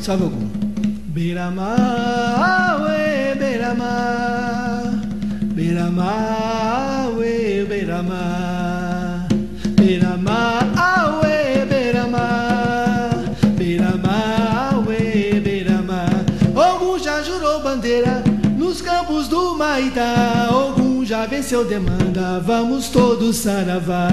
Salve Ogum. Beira-mar, uê, beira-mar, beira-mar, uê, beira-mar, beira-mar, uê, beira-mar, beira-mar, uê, beira-mar. Ogum já jurou bandeira nos campos do Maitá. Ogum já venceu demanda, vamos todos saravá.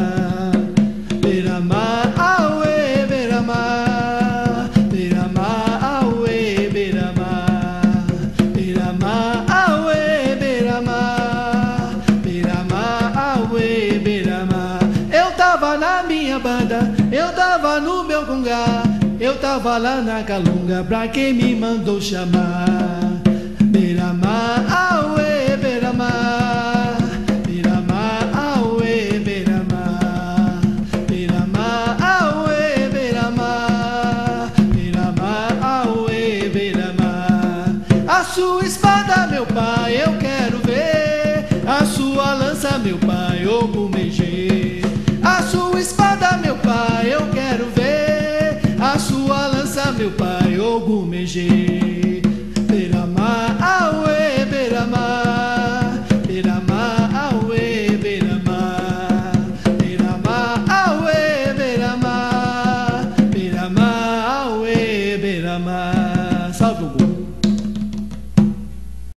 Beira-mar, auê, beira-mar, beira-mar, auê, beira-mar, beira-mar, auê, beira-mar, beira-mar, auê, beira-mar. Eu tava na minha banda, eu tava no meu congá, eu tava lá na calunga, pra quem me mandou chamar. Beira-mar, auê, beira-mar, beira-mar, auê, beira-mar, beira-mar, auê, beira-mar, beira-mar, auê, beira-mar. A sua espada, meu pai, eu quero ver. A sua lança, meu pai, Ogumegê. A sua espada, meu pai, eu quero ver. A sua lança, meu pai, Ogumegê.